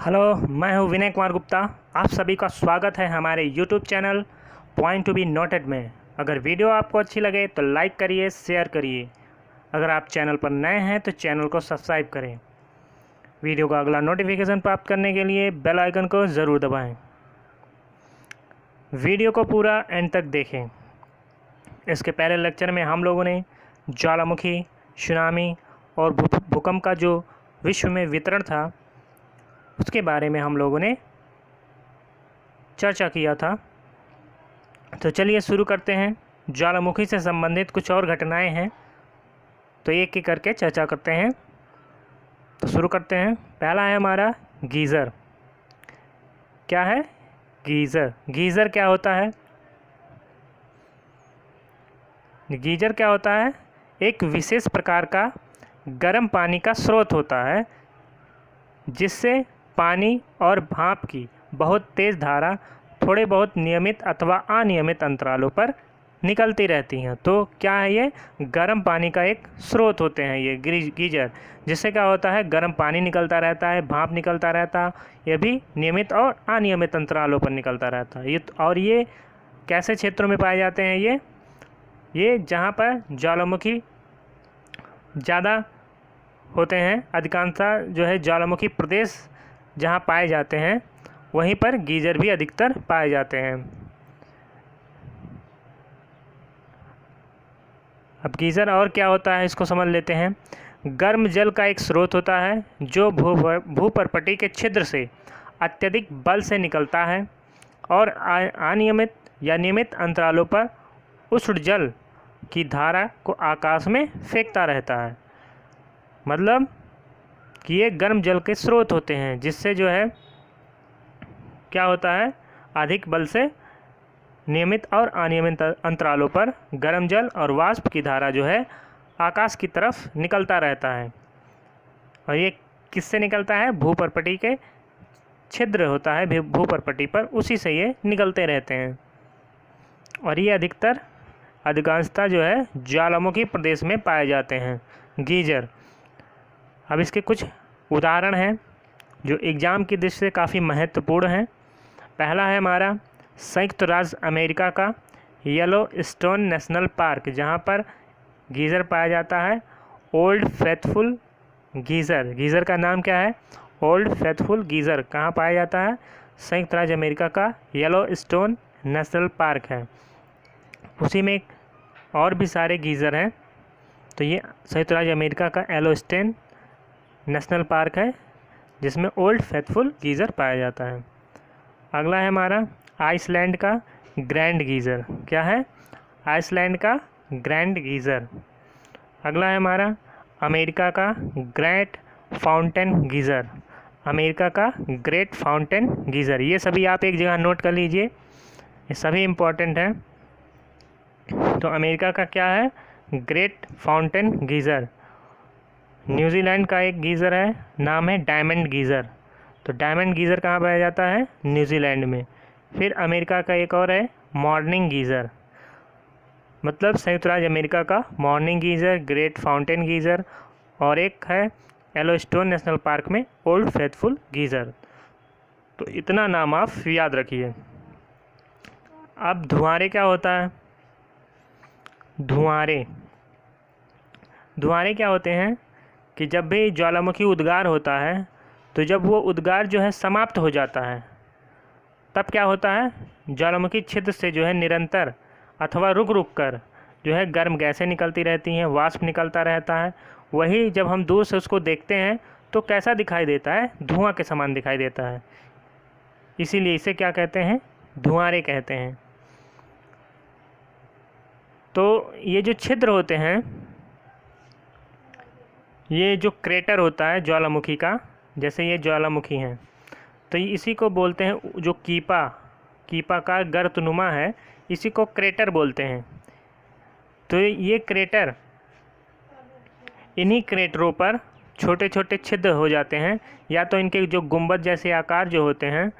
Hello, मैं हूं विनय कुमार गुप्ता। आप सभी का स्वागत है हमारे YouTube channel point to be noted में। अगर वीडियो आपको अच्छी लगे तो लाइक करिए, शेयर करिए। अगर आप चैनल पर नए हैं तो चैनल को सब्सक्राइब करें। वीडियो का अगला नोटिफिकेशन प्राप्त करने के लिए बेल आइकन को ज़रूर दबाएं। वीडियो को पूरा एंड तक देखें। इसके पहले लेक्चर में हम लोगों ने ज्वालामुखी, सुनामी और भूकंप का जो विश्व में वितरण था उसके बारे में हम लोगों ने चर्चा किया था। तो चलिए शुरू करते हैं। ज्वालामुखी से संबंधित कुछ और घटनाएं हैं, तो एक एक करके चर्चा करते हैं। तो शुरू करते हैं। पहला है हमारा गीज़र। क्या है? गीज़र। गीज़र क्या होता है? गीज़र क्या होता है? एक विशेष प्रकार का गर्म पानी का स्रोत होता है जिससे पानी और भाप की बहुत तेज़ धारा थोड़े बहुत नियमित अथवा अनियमित अंतरालों पर निकलती रहती हैं। तो क्या है ये? गर्म पानी का एक स्रोत होते हैं ये गीजर, जिससे क्या होता है गर्म पानी निकलता रहता है, भाप निकलता रहता है। ये भी नियमित और अनियमित अंतरालों पर निकलता रहता है। ये कैसे क्षेत्रों में पाए जाते हैं? ये जहाँ पर ज्वालामुखी ज़्यादा होते हैं, अधिकांशतः जो है ज्वालामुखी प्रदेश जहाँ पाए जाते हैं वहीं पर गीज़र भी अधिकतर पाए जाते हैं। अब गीज़र और क्या होता है इसको समझ लेते हैं। गर्म जल का एक स्रोत होता है जो भूपर्पटी के छिद्र से अत्यधिक बल से निकलता है और अनियमित या नियमित अंतरालों पर उष्ण जल की धारा को आकाश में फेंकता रहता है। मतलब कि ये गर्म जल के स्रोत होते हैं जिससे जो है क्या होता है, अधिक बल से नियमित और अनियमित अंतरालों पर गर्म जल और वाष्प की धारा जो है आकाश की तरफ निकलता रहता है। और ये किससे निकलता है? भूपर्पटी के छिद्र होता है भूपर्पटी पर, उसी से ये निकलते रहते हैं। और ये अधिकांशतः जो है ज्वालामुखी प्रदेश में पाए जाते हैं गीजर। अब इसके कुछ उदाहरण हैं जो एग्ज़ाम की दृष्टि से काफ़ी महत्वपूर्ण हैं। पहला है हमारा संयुक्त राज्य अमेरिका का येलोस्टोन नेशनल पार्क, जहाँ पर गीज़र पाया जाता है। Old faithful geyser. गीज़र का नाम क्या है? Old faithful geyser. कहाँ पाया जाता है? संयुक्त राज्य अमेरिका का येलोस्टोन नेशनल पार्क है। उसी में और भी सारे गीज़र हैं। तो ये संयुक्त राज्य अमेरिका का येलोस्टोन नेशनल पार्क है जिसमें ओल्ड फेथफुल गीज़र पाया जाता है। अगला है हमारा आइसलैंड का ग्रैंड गीज़र। क्या है? आइसलैंड का ग्रैंड गीज़र। अगला है हमारा अमेरिका का ग्रेट फाउंटेन गीज़र। अमेरिका का ग्रेट फाउंटेन गीज़र। ये सभी आप एक जगह नोट कर लीजिए, ये सभी इम्पोर्टेंट हैं। तो अमेरिका का क्या है? Great fountain geyser. न्यूजीलैंड का एक गीज़र है, नाम है डायमंड गीज़र। तो डायमंड गीज़र कहाँ पाया जाता है? न्यूजीलैंड में। फिर अमेरिका का एक और है मॉर्निंग गीज़र, मतलब संयुक्त राज्य अमेरिका का morning geyser, great fountain geyser, और एक है येलोस्टोन नेशनल पार्क में ओल्ड फेथफुल गीज़र। तो इतना नाम आप याद रखिए। अब धुआंरे क्या होता है? धुआंरे क्या होते हैं कि जब भी ज्वालामुखी उद्गार होता है तो जब वो उद्गार जो है समाप्त हो जाता है तब क्या होता है, ज्वालामुखी छिद्र से जो है निरंतर अथवा रुक रुक कर जो है गर्म गैसें निकलती रहती हैं, वाष्प निकलता रहता है। वही जब हम दूर से उसको देखते हैं तो कैसा दिखाई देता है? धुआं के समान दिखाई देता है। इसीलिए इसे क्या कहते हैं? धुआंरे कहते हैं। तो ये जो छिद्र होते हैं, ये जो क्रेटर होता है ज्वालामुखी का, जैसे ये ज्वालामुखी हैं तो इसी को बोलते हैं, जो कीपा का गर्तनुमा है इसी को क्रेटर बोलते हैं। तो ये क्रेटर, इन्हीं क्रेटरों पर छोटे छोटे छिद्र हो जाते हैं, या तो इनके जो गुंबद जैसे आकार जो होते हैं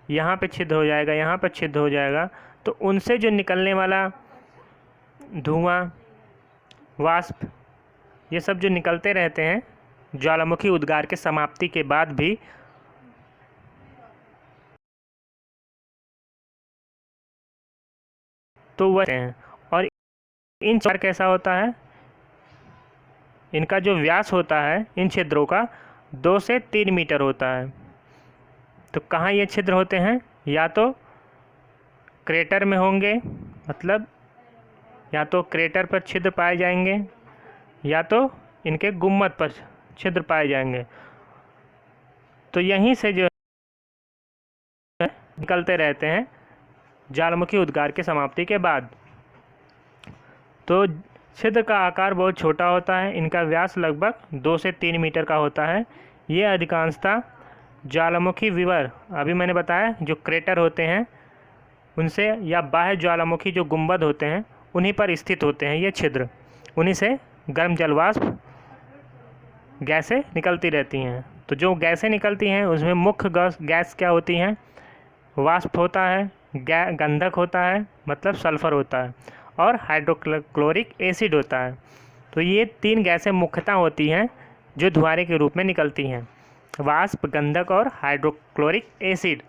यहाँ पे छिद्र हो जाएगा, यहाँ पर छिद्र हो जाएगा। तो उनसे जो निकलने वाला धुआं, वाष्प, ये सब जो निकलते रहते हैं ज्वालामुखी उद्गार के समाप्ति के बाद भी, तो वह हैं। और इन छिद्र कैसा होता है, इनका जो व्यास होता है इन छिद्रों का 2 से 3 मीटर होता है। तो कहाँ ये छिद्र होते हैं, या तो क्रेटर में होंगे, मतलब या तो क्रेटर पर छिद्र पाए जाएंगे, या तो इनके गुम्मद पर छिद्र पाए जाएंगे। तो यहीं से जो है निकलते रहते हैं ज्वालामुखी उद्गार की समाप्ति के बाद। तो छिद्र का आकार बहुत छोटा होता है, इनका व्यास लगभग 2 से 3 मीटर का होता है। ये अधिकांशतः ज्वालामुखी विवर, अभी मैंने बताया जो क्रेटर होते हैं उनसे, या बाह्य ज्वालामुखी जो गुंबद होते हैं उन्हीं पर स्थित होते हैं ये छिद्र। उन्हीं से गर्म जलवाष्प गैसें निकलती रहती हैं। तो जो गैसें निकलती हैं उसमें मुख्य गैस क्या होती हैं, वाष्प होता है, गंधक होता है मतलब सल्फर होता है, और हाइड्रोक्लोरिक एसिड होता है। तो ये 3 गैसें मुख्यतः होती हैं जो धुआरे के रूप में निकलती हैं, वाष्प, गंधक और हाइड्रोक्लोरिक एसिड।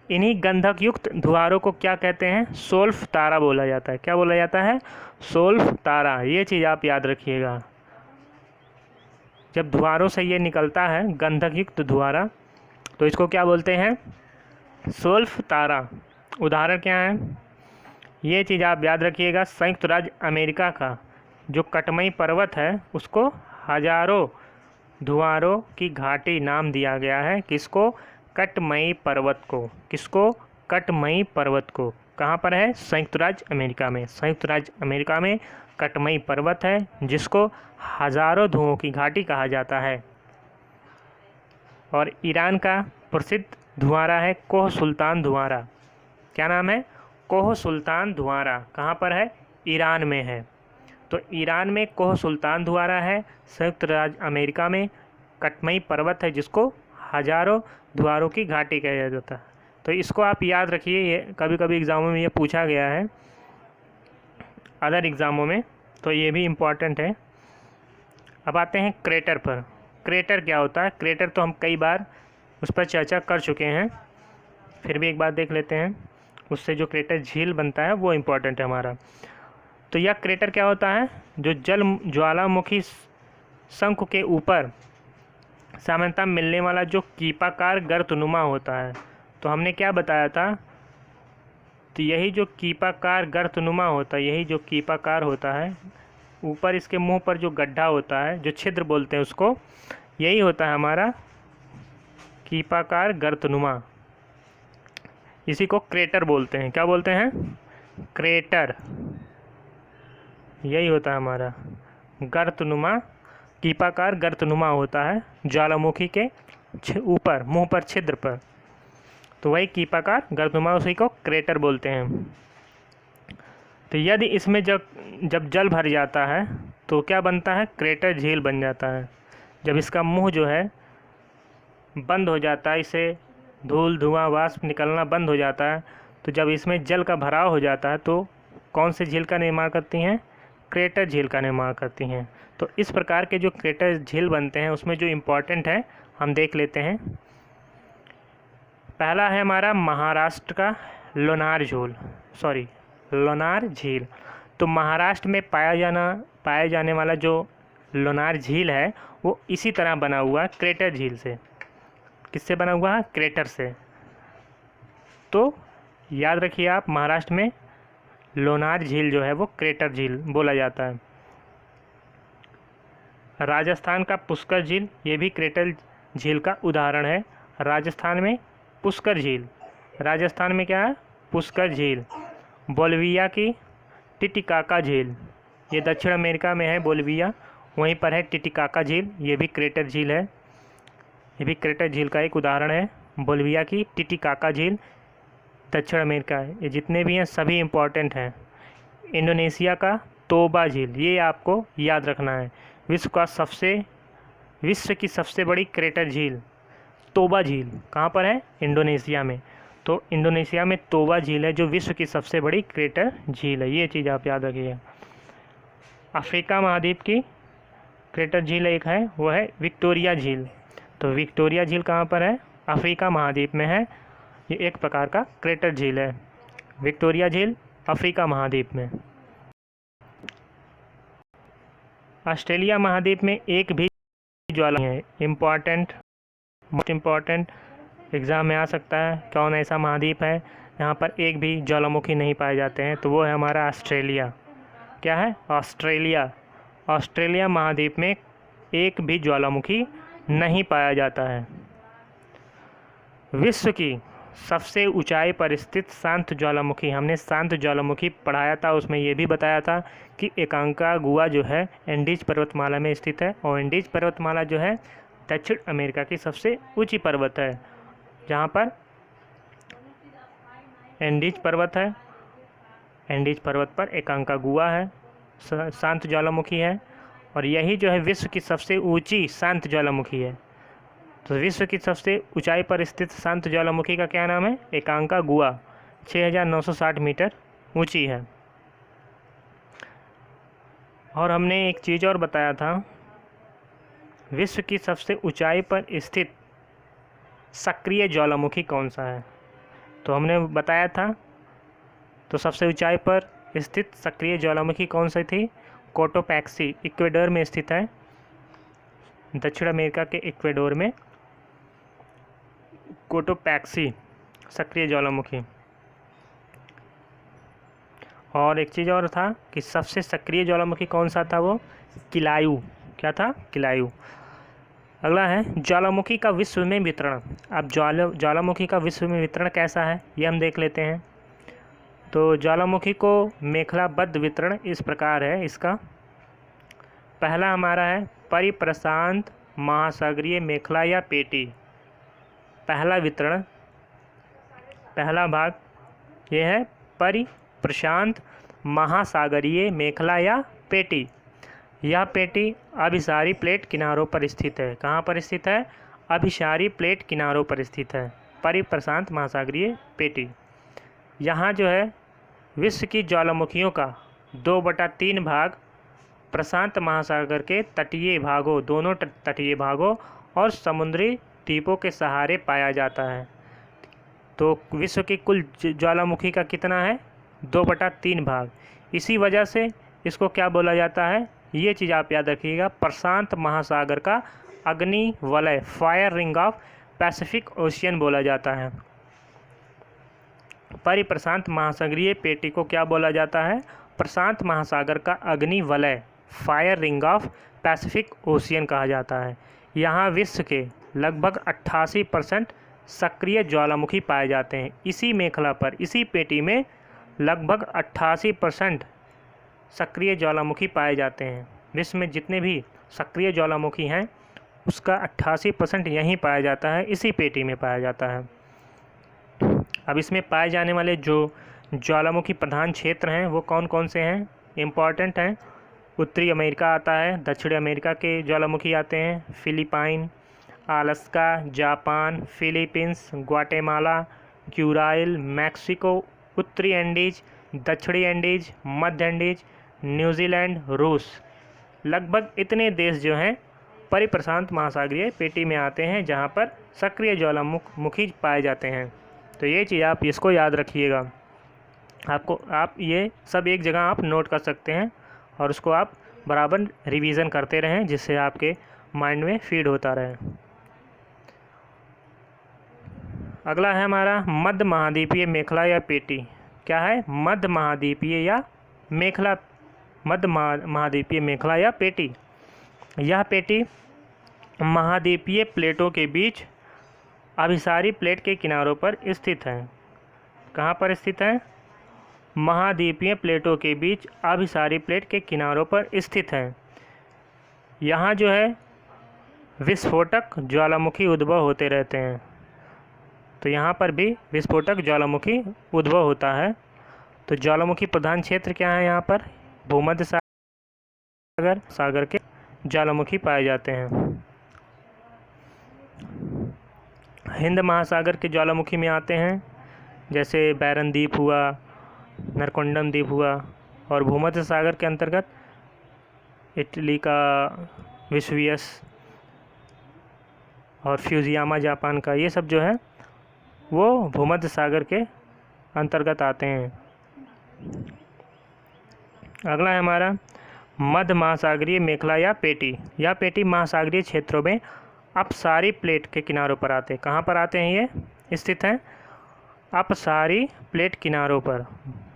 इन्हीं गंधक युक्त धुआरों को क्या कहते हैं, सोल्फ तारा बोला जाता है। क्या बोला जाता है, सोल्फ तारा। ये चीज़ आप याद रखिएगा, जब धुआरों से ये निकलता है गंधक युक्त धुआरा तो इसको क्या बोलते हैं, सोल्फ तारा। उदाहरण क्या है, ये चीज़ आप याद रखिएगा, संयुक्त राज्य अमेरिका का जो कटमई पर्वत है उसको हजारों धुआरों की घाटी नाम दिया गया है। किसको, कटमई पर्वत को। किसको, कटमई पर्वत को। कहाँ पर है, संयुक्त राज्य अमेरिका में। संयुक्त राज्य अमेरिका में कटमई पर्वत है जिसको हजारों धुओं की घाटी कहा जाता है। और ईरान का प्रसिद्ध धुआरा है कोह सुल्तान धुआरा। क्या नाम है, कोह सुल्तान धुआरा। कहाँ पर है, ईरान में है। तो ईरान में कोह सुल्तान धुआरा है, संयुक्त राज्य अमेरिका में कटमई पर्वत है जिसको हजारों धुआरों की घाटी कहा जाता है। तो इसको आप याद रखिए, ये कभी कभी एग्ज़ामों में ये पूछा गया है, अदर एग्ज़ामों में, तो ये भी इम्पॉर्टेंट है। अब आते हैं क्रेटर पर। क्रेटर क्या होता है, क्रेटर तो हम कई बार उस पर चर्चा कर चुके हैं, फिर भी एक बार देख लेते हैं। उससे जो क्रेटर झील बनता है वो इम्पॉर्टेंट है हमारा। तो यह क्रेटर क्या होता है, जो जल ज्वालामुखी शंकु के ऊपर सामान्यतः मिलने वाला जो कीपाकार गर्तनुमा होता है। तो हमने क्या बताया था, तो यही जो कीपाकार गर्तनुमा होता है, यही जो कीपाकार होता है, ऊपर इसके मुंह पर जो गड्ढा होता है, जो छिद्र बोलते हैं उसको, यही होता है हमारा कीपाकार गर्तनुमा। इसी को क्रेटर बोलते हैं। क्या बोलते हैं, क्रेटर। यही होता है हमारा गर्तनुमा, कीपाकार गर्तनुमा होता है ज्वालामुखी के ऊपर, मुंह पर, छिद्र पर। तो वही कीपाकार गर्तनुमा, उसी को क्रेटर बोलते हैं। तो यदि इसमें जब जल भर जाता है तो क्या बनता है, क्रेटर झील बन जाता है। जब इसका मुंह जो है बंद हो जाता है, इसे धूल धुआं वाष्प निकलना बंद हो जाता है, तो जब इसमें जल का भराव हो जाता है तो कौन से झील का निर्माण करती हैं, क्रेटर झील का निर्माण करती हैं। तो इस प्रकार के जो क्रेटर झील बनते हैं उसमें जो इम्पोर्टेंट है हम देख लेते हैं। पहला है हमारा महाराष्ट्र का लोनार झील। तो महाराष्ट्र में पाया जाने वाला जो लोनार झील है वो इसी तरह बना हुआ है, क्रेटर झील से। किससे बना हुआ है, क्रेटर से। तो याद रखिए आप, महाराष्ट्र में लोनार झील जो है वो क्रेटर झील बोला जाता है। राजस्थान का पुष्कर झील, ये भी क्रेटर झील का उदाहरण है। राजस्थान में पुष्कर झील, राजस्थान में क्या है, पुष्कर झील। बोलिविया की टिटिकाका झील, ये दक्षिण अमेरिका में है बोलिविया, वहीं पर है टिटिकाका झील, ये भी क्रेटर झील है। ये भी क्रेटर झील का एक उदाहरण है, बोलिविया की टिटिकाका झील, दक्षिण अमेरिका है। ये जितने भी हैं सभी इम्पॉर्टेंट हैं। इंडोनेशिया का तोबा झील, ये आपको याद रखना है। विश्व की सबसे बड़ी क्रेटर झील तोबा झील कहाँ पर है, इंडोनेशिया में। तो इंडोनेशिया में तोबा झील है जो विश्व की सबसे बड़ी क्रेटर झील है, ये चीज़ आप याद रखिए। अफ्रीका महाद्वीप की क्रेटर झील एक है, वो है विक्टोरिया झील। तो विक्टोरिया झील कहाँ पर है, अफ्रीका महाद्वीप में है। ये एक प्रकार का क्रेटर झील है। विक्टोरिया झील अफ्रीका महाद्वीप में। ऑस्ट्रेलिया महाद्वीप में एक भी ज्वालामुखी है। इम्पॉर्टेंट, मोस्ट इम्पॉर्टेंट, एग्ज़ाम में आ सकता है। कौन ऐसा महाद्वीप है यहाँ पर एक भी ज्वालामुखी नहीं पाए जाते हैं? तो वो है हमारा ऑस्ट्रेलिया। क्या है? ऑस्ट्रेलिया। ऑस्ट्रेलिया महाद्वीप में एक भी ज्वालामुखी नहीं पाया जाता है। विश्व की सबसे ऊंचाई पर स्थित शांत ज्वालामुखी, हमने शांत ज्वालामुखी पढ़ाया था, उसमें ये भी बताया था कि एकांकागुआ जो है एंडीज पर्वतमाला में स्थित है। और एंडीज पर्वतमाला जो है दक्षिण अमेरिका की सबसे ऊंची पर्वत है। जहाँ पर एंडीज पर्वत है, एंडीज पर्वत पर एकांकागुआ है, शांत ज्वालामुखी है। और यही जो है विश्व की सबसे ऊंची शांत ज्वालामुखी है। तो विश्व की सबसे ऊंचाई पर स्थित शांत ज्वालामुखी का क्या नाम है? एकांकागुआ। 6960 मीटर ऊंची है। और हमने एक चीज़ और बताया था, विश्व की सबसे ऊंचाई पर स्थित सक्रिय ज्वालामुखी कौन सा है? तो हमने बताया था, तो सबसे ऊंचाई पर स्थित सक्रिय ज्वालामुखी कौन सी थी? कोटोपैक्सी, इक्वेडोर में स्थित है, दक्षिण अमेरिका के इक्वेडोर में कोटोपैक्सी सक्रिय ज्वालामुखी। और एक चीज़ और था कि सबसे सक्रिय ज्वालामुखी कौन सा था? वो किलायू। क्या था? किलायू। अगला है ज्वालामुखी का विश्व में वितरण। अब ज्वालामुखी का विश्व में वितरण कैसा है ये हम देख लेते हैं। तो ज्वालामुखी को मेखलाबद्ध वितरण इस प्रकार है इसका। पहला हमारा है परिप्रशांत महासागरीय मेखला या पेटी। पहला वितरण, पहला भाग ये है परिप्रशांत महासागरीय मेखला या पेटी। यह पेटी अभिसारी प्लेट किनारों पर स्थित है। कहाँ पर स्थित है? अभिसारी प्लेट किनारों पर स्थित है परिप्रशांत महासागरीय पेटी। यहाँ जो है विश्व की ज्वालामुखियों का 2/3 भाग प्रशांत महासागर के तटीय भागों, दोनों तटीय भागों और समुद्री द्वीपों के सहारे पाया जाता है। तो विश्व की कुल ज्वालामुखी का कितना है? 2/3 भाग। इसी वजह से इसको क्या बोला जाता है? ये चीज़ आप याद रखिएगा, प्रशांत महासागर का अग्नि वलय, fire ring of Pacific ocean बोला जाता है। परिप्रशांत महासागरीय पेटी को क्या बोला जाता है? प्रशांत महासागर का अग्नि वलय, fire ring of Pacific ocean कहा जाता है। यहाँ विश्व के लगभग 88% सक्रिय ज्वालामुखी पाए जाते हैं। इसी मेखला पर, इसी पेटी में लगभग 88% सक्रिय ज्वालामुखी पाए जाते हैं। विश्व में जितने भी सक्रिय ज्वालामुखी हैं उसका 88% यहीं पाया जाता है, इसी पेटी में पाया जाता है। अब इसमें पाए जाने वाले जो ज्वालामुखी प्रधान क्षेत्र हैं वो कौन कौन से हैं? इम्पॉर्टेंट हैं। उत्तरी अमेरिका आता है, दक्षिणी अमेरिका के ज्वालामुखी आते हैं, Philippine, Alaska, Japan, Philippines, Guatemala, Kurile, Mexico, उत्तरी एंडीज, दक्षिणी एंडीज, मध्य एंडीज, न्यूजीलैंड, रूस। लगभग इतने देश जो हैं परिप्रशांत महासागरीय पेटी में आते हैं जहां पर सक्रिय ज्वालामुखी पाए जाते हैं। तो ये चीज़ आप इसको याद रखिएगा। आप ये सब एक जगह आप नोट कर सकते हैं और उसको आप बराबर रिवीजन करते रहें जिससे आपके माइंड में फीड होता रहे। अगला है हमारा मध्य महाद्वीपीय मेखला या पेटी। क्या है? मध्य महाद्वीपीय या मेखला, मध्य महाद्वीपीय मेखला या पेटी। यह पेटी महाद्वीपीय प्लेटों के बीच अभिसारी प्लेट के किनारों पर स्थित है। कहाँ पर स्थित है? महाद्वीपीय प्लेटों के बीच अभिसारी प्लेट के किनारों पर स्थित है। यहाँ जो है विस्फोटक ज्वालामुखी उद्भव होते रहते हैं। तो यहाँ पर भी विस्फोटक ज्वालामुखी उद्भव होता है। तो ज्वालामुखी प्रधान क्षेत्र क्या है? यहाँ पर भूमध्य सागर के ज्वालामुखी पाए जाते हैं। हिंद महासागर के ज्वालामुखी में आते हैं, जैसे बैरन द्वीप हुआ, नरकोंडम द्वीप हुआ। और भूमध्य सागर के अंतर्गत इटली का वेसुवियस और फ्यूजियामा जापान का, ये सब जो है वो भूमध्य सागर के अंतर्गत आते हैं। अगला है हमारा मध्य महासागरीय मेखला या पेटी। यह पेटी महासागरीय क्षेत्रों में अपसारी प्लेट के किनारों पर आते हैं। कहाँ पर आते हैं? ये स्थित हैं अपसारी प्लेट किनारों पर।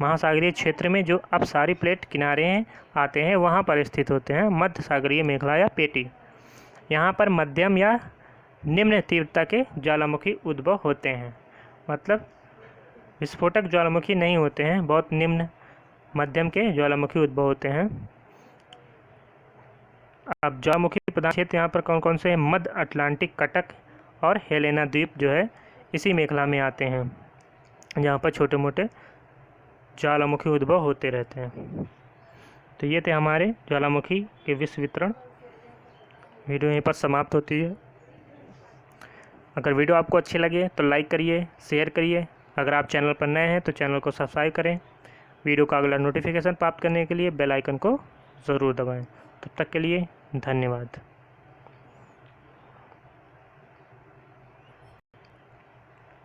महासागरीय क्षेत्र में जो अपसारी प्लेट किनारे हैं आते हैं वहाँ पर स्थित होते हैं मध्य सागरीय मेखला या पेटी। यहाँ पर मध्यम या निम्न तीव्रता के ज्वालामुखी उद्भव होते हैं, मतलब विस्फोटक ज्वालामुखी नहीं होते हैं, बहुत निम्न मध्यम के ज्वालामुखी उद्भव होते हैं। अब ज्वालामुखी प्रधान क्षेत्र यहाँ पर कौन कौन से हैं? मध्य अटलांटिक कटक और हेलेना द्वीप जो है इसी मेखला में आते हैं, जहाँ पर छोटे मोटे ज्वालामुखी उद्भव होते रहते हैं। तो ये थे हमारे ज्वालामुखी के विश्व वितरण। वीडियो यहीं पर समाप्त होती है। अगर वीडियो आपको अच्छी लगे तो लाइक करिए, शेयर करिए। अगर आप चैनल पर नए हैं तो चैनल को सब्सक्राइब करें। वीडियो का अगला नोटिफिकेशन प्राप्त करने के लिए बेल आइकन को ज़रूर दबाएं। तब तक के लिए धन्यवाद।